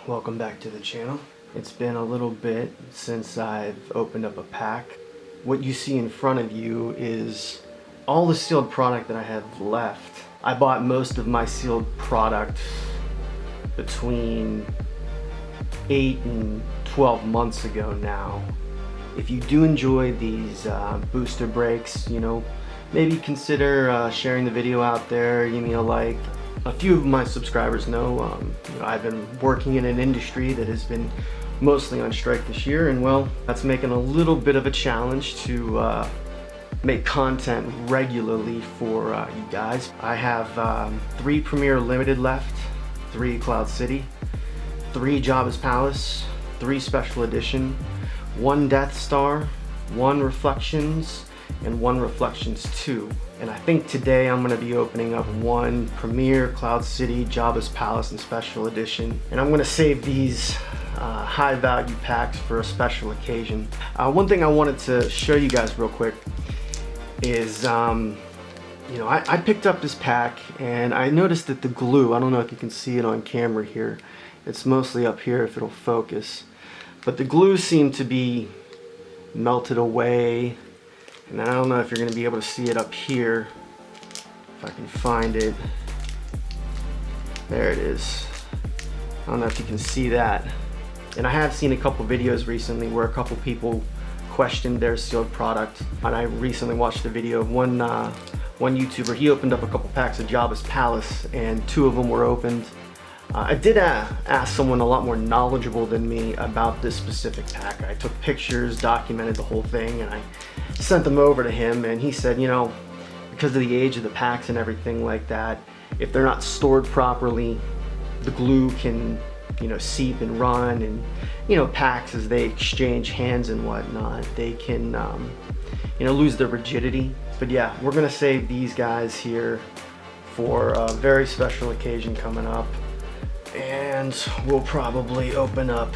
welcome back to the channel. It's been a little bit since I've opened up a pack. What you see in front of you is all the sealed product that I have left. I bought most of my sealed product between 8 and 12 months ago now. If you do enjoy these booster breaks, maybe consider sharing the video out there, give me a like. A few of my subscribers know, I've been working in an industry that has been mostly on strike this year, and well, that's making a little bit of a challenge to make content regularly for you guys. I have 3 Premier Limited left, 3 Cloud City, 3 Jabba's Palace, 3 Special Edition, 1 Death Star, 1 Reflections, and 1 Reflections 2. And I think today I'm going to be opening up 1 Premier Cloud City, Jabba's Palace, and Special Edition. And I'm going to save these high value packs for a special occasion. One thing I wanted to show you guys real quick is, I picked up this pack and I noticed that the glue, I don't know if you can see it on camera here, it's mostly up here if it'll focus, but the glue seemed to be melted away. And I don't know if you're going to be able to see it up here, if I can find it. There it is. I don't know if you can see that. And I have seen a couple videos recently where a couple people questioned their sealed product. And I recently watched a video of one YouTuber. He opened up a couple packs of Jabba's Palace and 2 of them were opened. I did ask someone a lot more knowledgeable than me about this specific pack. I took pictures, documented the whole thing, and I sent them over to him, and he said, because of the age of the packs and everything like that, if they're not stored properly, the glue can, seep and run, and, packs as they exchange hands and whatnot, they can, lose their rigidity. But yeah, we're gonna save these guys here for a very special occasion coming up. And we'll probably open up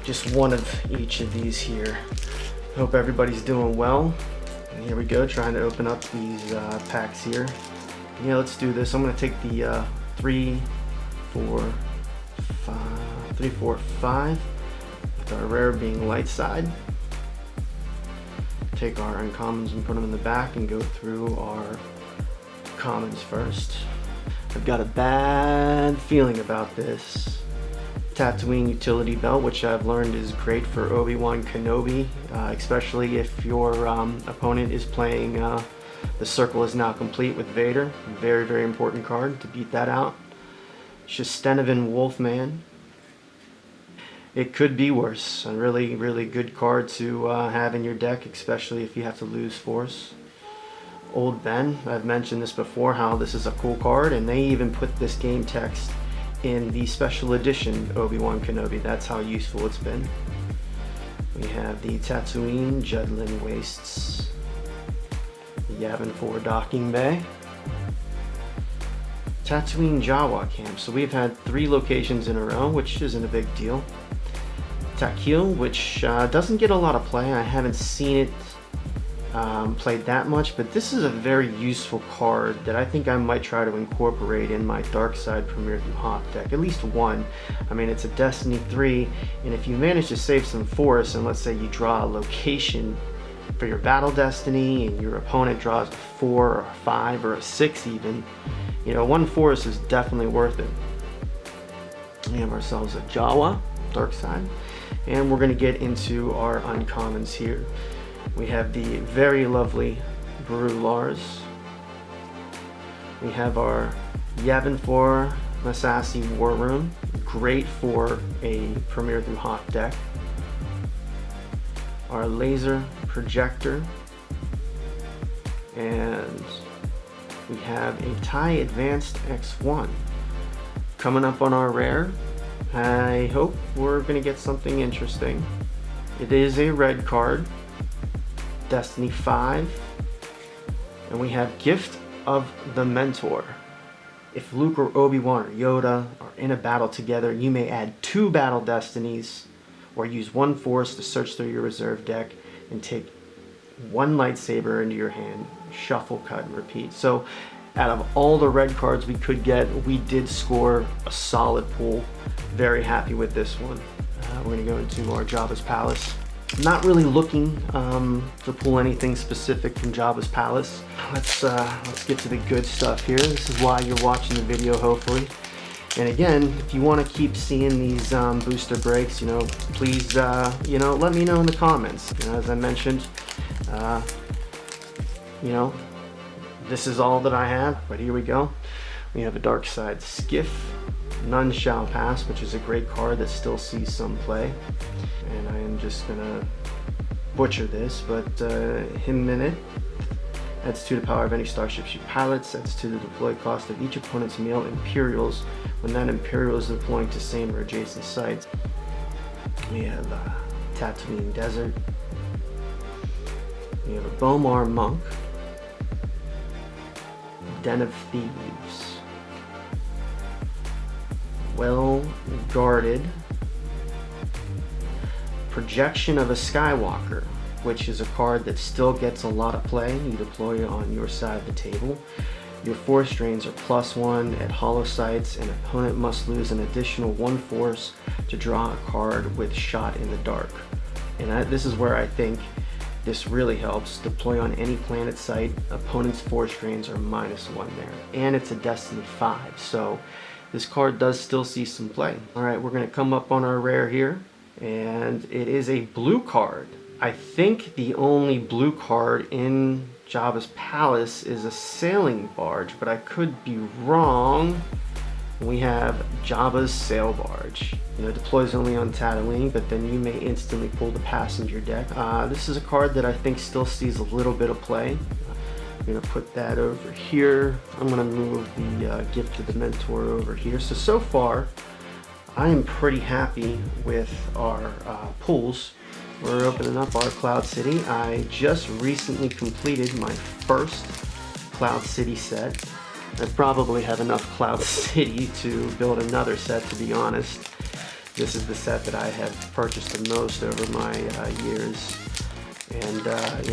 just 1 of each of these here. Hope everybody's doing well. And here we go, trying to open up these packs here. Yeah, let's do this. I'm going to take the 3, 4, 5, with our rare being light side. Take our uncommons and put them in the back and go through our commons first. I've got a bad feeling about this Tatooine utility belt, which I've learned is great for Obi-Wan Kenobi, especially if your opponent is playing The Circle Is Now Complete with Vader. Very, very important card to beat that out. Shistenovan Wolfman. It could be worse. A really, really good card to have in your deck, especially if you have to lose Force. Old Ben, I've mentioned this before, how this is a cool card, and they even put this game text in the special edition Obi-Wan Kenobi. That's how useful it's been. We have the Tatooine Jedlin Wastes, the Yavin 4 Docking Bay, Tatooine Jawa Camp. So we've had 3 locations in a row, which isn't a big deal. Takil, which doesn't get a lot of play. I haven't seen it played that much, but this is a very useful card that I think I might try to incorporate in my Dark Side Premier Through Hop deck, at least 1. I mean, it's a Destiny 3, and if you manage to save some Force, and let's say you draw a location for your Battle Destiny, and your opponent draws a 4 or a 5 or a 6 even, 1 Force is definitely worth it. We have ourselves a Jawa, Dark Side, and we're going to get into our uncommons here. We have the very lovely Baru Lars. We have our Yavin 4 Massassi War Room, great for a Premier Through Hop deck. Our Laser Projector. And we have a TIE Advanced X1. Coming up on our rare, I hope we're going to get something interesting. It is a red card. Destiny 5, and we have Gift of the Mentor. If Luke or Obi-Wan or Yoda are in a battle together, you may add 2 battle destinies or use 1 Force to search through your reserve deck and take 1 lightsaber into your hand, shuffle, cut, and repeat. So out of all the red cards we could get, we did score a solid pool. Very happy with this one. We're going to go into our Jabba's Palace. Not really looking to pull anything specific from Jabba's Palace. Let's get to the good stuff here. This is why you're watching the video, hopefully. And again, if you want to keep seeing these booster breaks, please, let me know in the comments. As I mentioned, this is all that I have. But here we go. We have a Dark Side Skiff. None Shall Pass, which is a great card that still sees some play. And I am just gonna butcher this, but him minute. Adds 2 to the power of any starships you pilot. Adds 2 to the deploy cost of each opponent's male Imperials when that Imperial is deploying to same or adjacent sites. We have Tatooine Desert. We have a Bomar Monk. Den of Thieves. Well Guarded. Projection of a Skywalker, which is a card that still gets a lot of play. You deploy it on your side of the table. Your force drains are +1 at hollow sites, and opponent must lose an additional 1 force to draw a card with Shot in the Dark. And this is where I think this really helps. Deploy on any planet site. Opponent's force drains are -1 there. And it's a Destiny 5, so this card does still see some play. Alright, we're going to come up on our rare here. And it is a blue card. I think the only blue card in Jabba's Palace is a sailing barge, but I could be wrong. We have Jabba's sail barge. It deploys only on Tatooine, but then you may instantly pull the passenger deck. This is a card that I think still sees a little bit of play. I'm going to put that over here. I'm going to move the Gift to the Mentor over here. So far, I am pretty happy with our pulls. We're opening up our Cloud City. I just recently completed my first Cloud City set. I probably have enough Cloud City to build another set, to be honest. This is the set that I have purchased the most over my years. And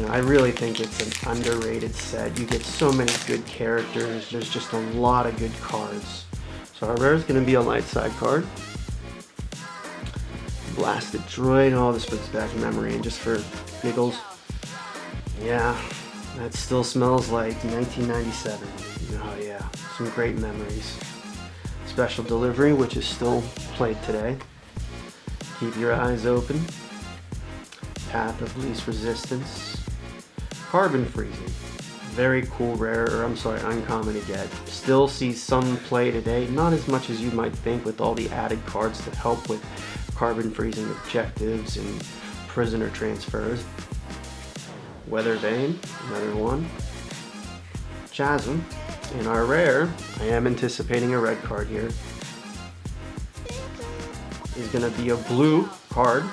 I really think it's an underrated set. You get so many good characters. There's just a lot of good cards. So our rare is going to be a light side card. Blasted Droid. Oh, this brings back memory, and just for giggles. Yeah, that still smells like 1997. Oh yeah, some great memories. Special Delivery, which is still played today. Keep Your Eyes Open. Path of Least Resistance. Carbon Freezing. Very cool rare, or I'm sorry, uncommon to get. Still sees some play today, not as much as you might think with all the added cards that help with carbon freezing objectives and prisoner transfers. Weather Vane, another one. Chasm. In our rare, I am anticipating a red card here. Is going to be a blue card.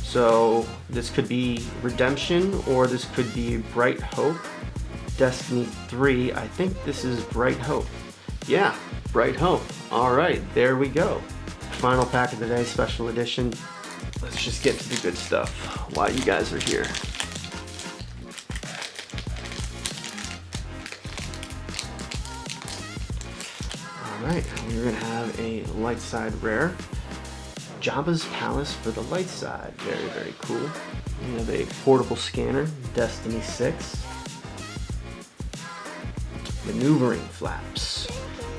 So this could be Redemption, or this could be Bright Hope. Destiny 3, I think this is Bright Hope. Yeah, Bright Hope. Alright, there we go. Final pack of the day, special edition. Let's just get to the good stuff while you guys are here. Alright, we're going to have a light side rare. Jabba's Palace for the light side. Very, very cool. We have a portable scanner, Destiny 6. Maneuvering Flaps.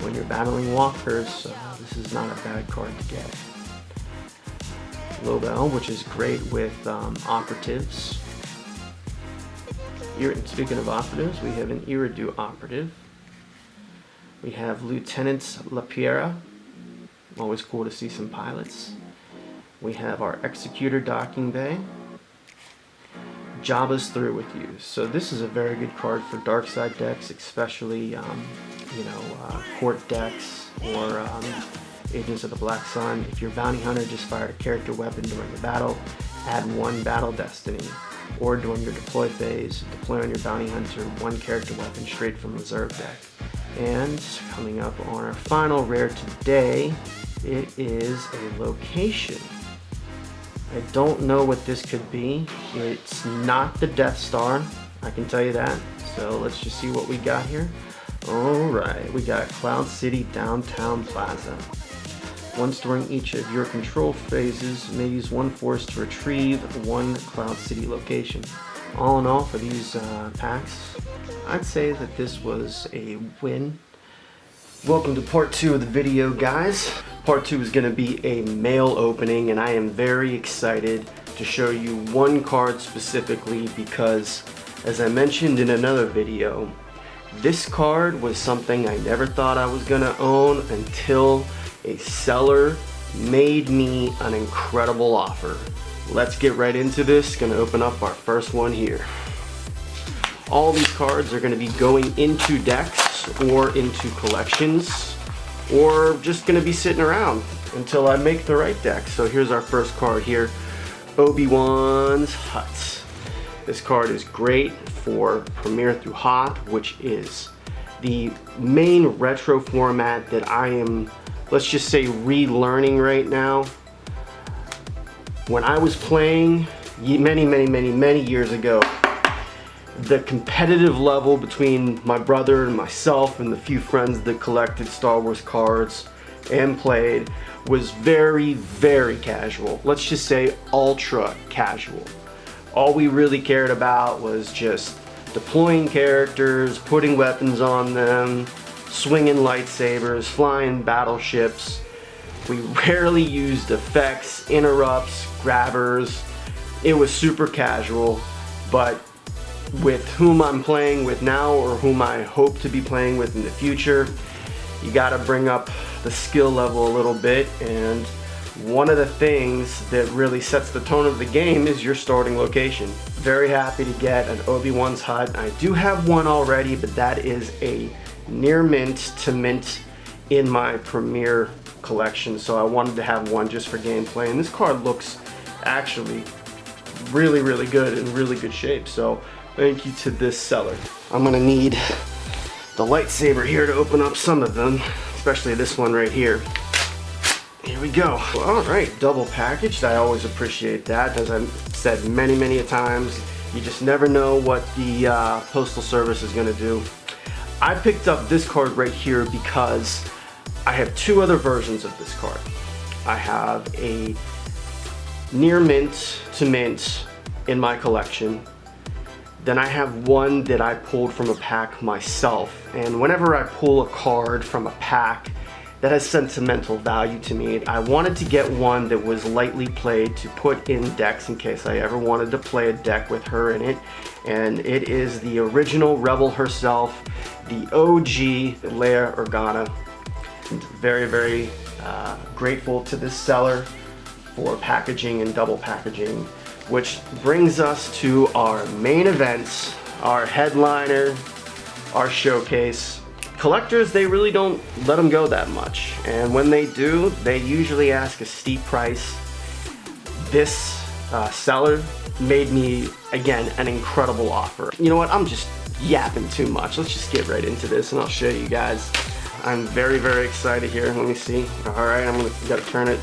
When you're battling walkers, this is not a bad card to get. Lobel, which is great with operatives. Speaking of operatives, we have an Iridu operative. We have Lieutenant Lapierre. Always cool to see some pilots. We have our Executor docking bay. Jabba's Through With You. So this is a very good card for dark side decks, especially court decks or Agents of the Black Sun. If your bounty hunter just fired a character weapon during the battle, add 1 battle destiny. Or during your deploy phase, deploy on your bounty hunter 1 character weapon straight from reserve deck. And coming up on our final rare today, it is a location. I don't know what this could be. It's not the Death Star, I can tell you that. So let's just see what we got here. Alright, we got Cloud City Downtown Plaza. Once during each of your control phases, you may use one force to retrieve one Cloud City location. All in all, for these packs, I'd say that this was a win. Welcome to part 2 of the video, guys. Part 2 is going to be a mail opening, and I am very excited to show you one card specifically because, as I mentioned in another video, this card was something I never thought I was going to own until a seller made me an incredible offer. Let's get right into this. Gonna open up our first one here. All these cards are gonna be going into decks or into collections, or just gonna be sitting around until I make the right deck. So here's our first card here, Obi-Wan's Hut. This card is great for Premier through Hoth, which is the main retro format that I am, let's just say, relearning right now. When I was playing many years ago, the competitive level between my brother and myself and the few friends that collected Star Wars cards and played was very casual. Let's just say ultra casual. All we really cared about was just deploying characters, putting weapons on them, swinging lightsabers, flying battleships. We rarely used effects, interrupts, grabbers. It was super casual, but with whom I'm playing with now or whom I hope to be playing with in the future, you gotta bring up the skill level a little bit, and one of the things that really sets the tone of the game is your starting location. Very happy to get an Obi-Wan's Hut. I do have one already, but that is a near mint to mint in my Premier collection, so I wanted to have one just for gameplay, and this card looks actually really good, in really good shape, so thank you to this seller. I'm gonna need the lightsaber here to open up some of them, especially this one right here. Here we go. All right, double packaged. I always appreciate that. As I've said many a times, you just never know what the postal service is gonna do. I picked up this card right here because I have two other versions of this card. I have a near mint to mint in my collection. Then I have one that I pulled from a pack myself. And whenever I pull a card from a pack that has sentimental value to me, I wanted to get one that was lightly played to put in decks in case I ever wanted to play a deck with her in it. And it is the original Rebel herself, the OG Leia Organa. Very grateful to this seller for packaging and double packaging, which brings us to our main events, our headliner, our showcase. Collectors, they really don't let them go that much, and when they do, they usually ask a steep price. This seller made me, again, an incredible offer. You know what, I'm just yapping too much. Let's just get right into this and I'll show you guys. I'm very excited here. Let me see. All right, gotta turn it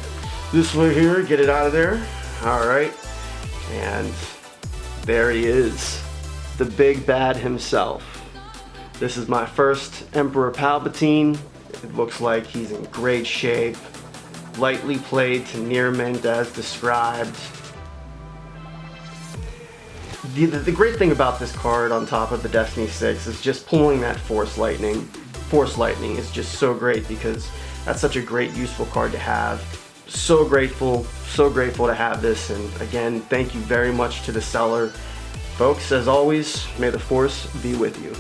this way here, get it out of there. All right, and there he is, the big bad himself. This is my first Emperor Palpatine. It looks like he's in great shape, lightly played to near mint as described. The great thing about this card on top of the Destiny 6 is just pulling that Force Lightning. Force Lightning is just so great because that's such a great useful card to have. So grateful to have this, and again, thank you very much to the seller. Folks, as always, may the Force be with you.